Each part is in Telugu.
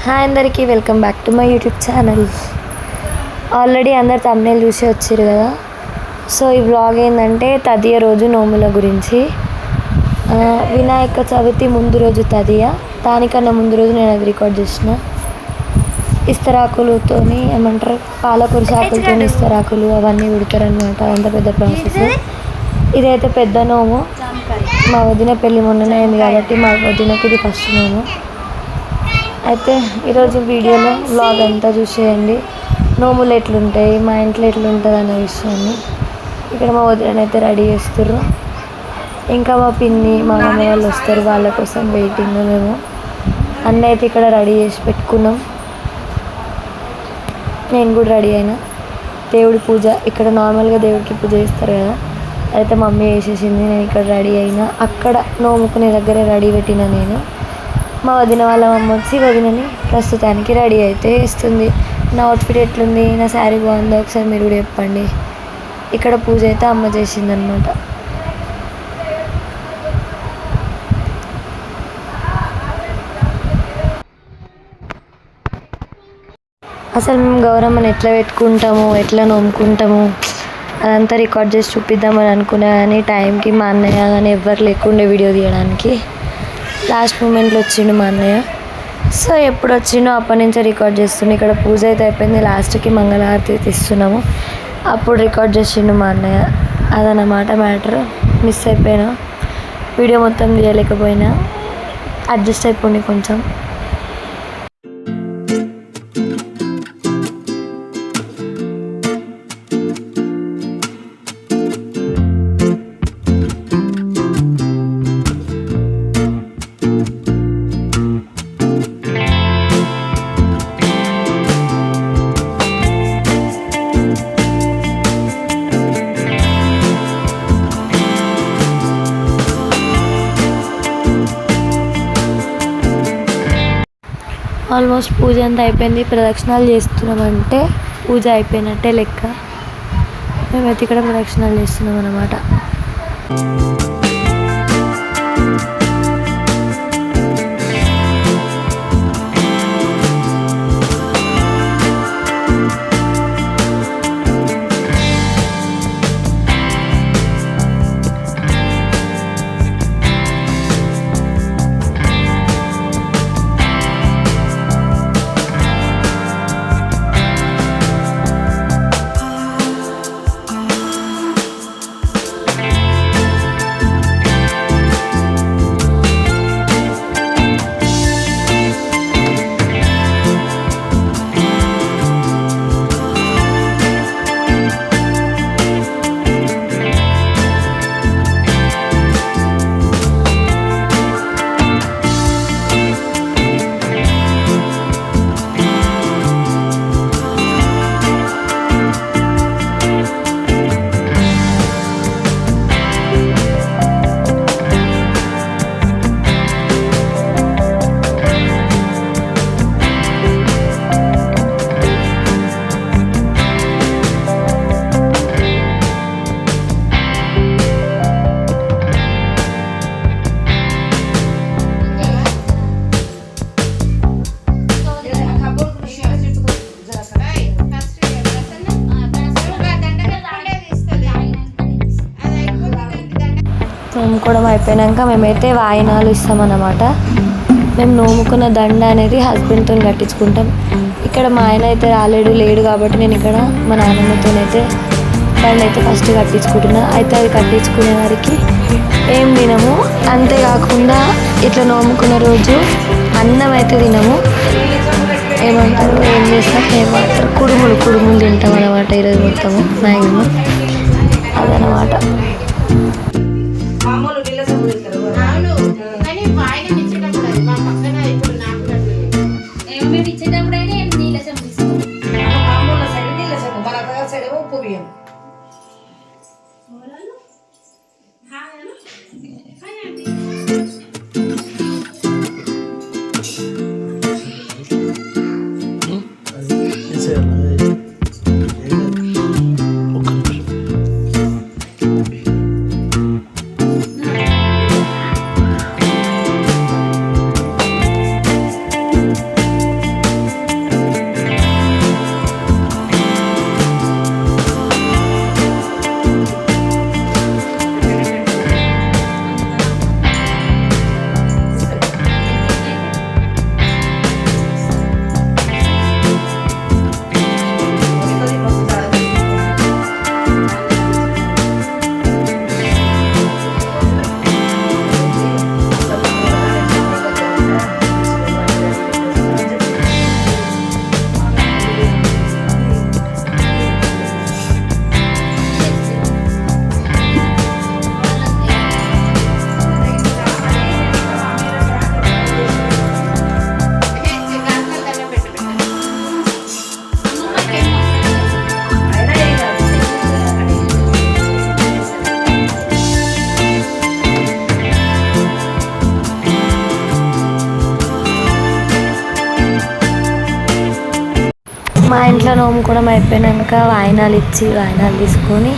హాయ్ అందరికీ, welcome back to my YouTube channel. Already అందరు thumbnail చూసి వచ్చారు కదా. సో ఈ వ్లాగ్ ఏంటంటే తదియ రోజు నోముల గురించి. వినాయక చవితి ముందు రోజు తదియ, దానికన్నా ముందు రోజు నేను అది రికార్డ్ చేసిన. ఇస్తరాకులతో ఏమంటారు, పాలకూర సాకులతో ఇస్తరాకులు అవన్నీ పెడతారనమాట. అంత పెద్ద ప్రాసెస్. ఇదైతే పెద్ద నోము. మా వదిన పెళ్ళి మొన్ననే అయింది కాబట్టి మా వదినకి ఇది ఫస్ట్ నోము. అయితే ఈరోజు వీడియోలో వ్లాగ్ అంతా చూసేయండి. నోములు ఎట్లుంటాయి, మా ఇంట్లో ఎట్లుంటుంది అనే విషయాన్ని. ఇక్కడ మా వదినైతే రెడీ చేస్తారు. ఇంకా మా పిన్ని మా అమ్మ వాళ్ళు వస్తారు, వాళ్ళ కోసం వెయిటింగ్. మేము అన్న అయితే ఇక్కడ రెడీ చేసి పెట్టుకున్నాం. నేను కూడా రెడీ అయినా. దేవుడి పూజ ఇక్కడ నార్మల్గా దేవుడికి పూజ చేస్తారు కదా, అయితే మమ్మీ వేసేసింది. నేను ఇక్కడ రెడీ అయినా. అక్కడ నోముకునే దగ్గర రెడీ పెట్టిన నేను. మా వదిన వాళ్ళ అమ్మ వచ్చి వదినని ప్రస్తుతానికి రెడీ అయితే ఇస్తుంది. నా అవుట్ఫిట్ ఎట్లుంది, నా శారీ బాగుందో ఒకసారి మీరు కూడా చెప్పండి. ఇక్కడ పూజ అయితే అమ్మ చేసిందనమాట. అసలు మేము గౌరమ్మని ఎట్లా పెట్టుకుంటాము, ఎట్లా నోముకుంటాము అదంతా రికార్డ్ చేసి చూపిద్దామని అనుకున్నా, కానీ టైంకి మా అన్నయ్య కానీ ఎవ్వరు లేకుండే వీడియో తీయడానికి. లాస్ట్ మూమెంట్లో వచ్చిండు మా అన్నయ్య. సో ఎప్పుడు వచ్చిండో అప్పటి నుంచే రికార్డ్ చేస్తుండే. ఇక్కడ పూజ అయితే అయిపోయింది, లాస్ట్కి మంగళహారతి తీస్తున్నాము. అప్పుడు రికార్డ్ చేసిండు మా అన్నయ్య. అదన్నమాట మ్యాటర్. మిస్ అయిపోయినా, వీడియో మొత్తం తీయలేకపోయినా. అడ్జస్ట్ అయిపోండి కొంచెం. ఆల్మోస్ట్ పూజ అంతా అయిపోయింది. ప్రదక్షిణాలు చేస్తున్నామంటే పూజ అయిపోయినట్టే లెక్క. మేమైతే ఇక్కడ ప్రదక్షిణాలు చేస్తున్నాం అన్నమాట. నోముకోవడం అయిపోయాక మేమైతే వాయినాలు ఇస్తామన్నమాట. మేము నోముకున్న దండ అనేది హస్బెండ్తో కట్టించుకుంటాం. ఇక్కడ మా ఆయన అయితే లేడు కాబట్టి నేను ఇక్కడ మా నాన్నమ్మతోనైతే దండ అయితే ఫస్ట్ కట్టించుకుంటున్నా. అయితే అది కట్టించుకునే వారికి ఏం తినము. అంతేకాకుండా ఇట్లా నోముకున్న రోజు అన్నం అయితే తినము. ఏమంటారు, ఏం చేస్తాం, ఏమంటారు, కుడుములు తింటాం అన్నమాట. ఈరోజు మొత్తము మ్యాక్సిమం అదనమాట. మా ఇంట్లో నోము కూడా అయిపోయినాక వాయినాలు ఇచ్చి వాయినాలు తీసుకొని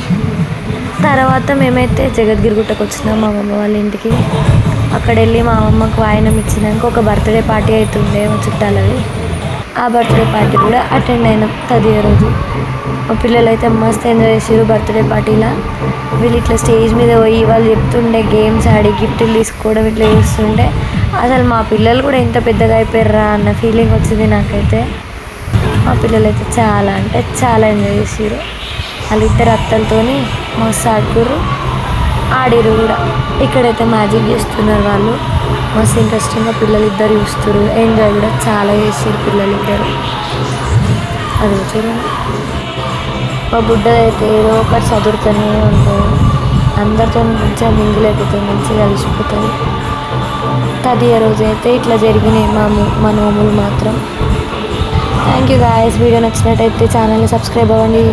తర్వాత మేమైతే జగద్గిరి గుట్టకు వచ్చినాం మా అమ్మమ్మ వాళ్ళ ఇంటికి. అక్కడ వెళ్ళి మా అమ్మమ్మకు వాయినం ఇచ్చినాక ఒక బర్త్డే పార్టీ అవుతుండే మా చుట్టాలవి. ఆ బర్త్డే పార్టీ కూడా అటెండ్ అయినాం తదియ రోజు. మా పిల్లలు అయితే మస్తు ఎంజాయ్ చేసారు బర్త్డే పార్టీలా. వీళ్ళు ఇట్లా స్టేజ్ మీద పోయి వాళ్ళు చెప్తుండే గేమ్స్ ఆడి గిఫ్ట్లు తీసుకోవడం ఇట్లా చూస్తుండే అసలు మా పిల్లలు కూడా ఎంత పెద్దగా అయిపోయారా అన్న ఫీలింగ్ వచ్చింది నాకైతే. మా పిల్లలు అయితే చాలా అంటే చాలా ఎంజాయ్ చేసారు. వాళ్ళిద్దరు అత్తలతోని మస్తు ఆడుకుర్రు, ఆడిరు కూడా. ఇక్కడైతే మ్యాజిక్ చేస్తున్నారు వాళ్ళు, మస్తు ఇంట్రెస్టింగ్గా పిల్లలు ఇద్దరు చూస్తారు. ఎంజాయ్ కూడా చాలా చేసారు పిల్లలు ఇద్దరు. అది చూడండి మా బుడ్డదైతే ఏదో ఒకటి చదువుతూనే ఉంటుంది, అందరితో మంచిగా మింగిల్ అయిపోతుంది, మంచిగా కలిసిపోతుంది. తదియ రోజు అయితే ఇట్లా జరిగినాయి మా నోములు మాత్రం. Thank you guys. వీడియో నచ్చినట్టయితే ఛానల్ని సబ్స్క్రైబ్ అవ్వండి.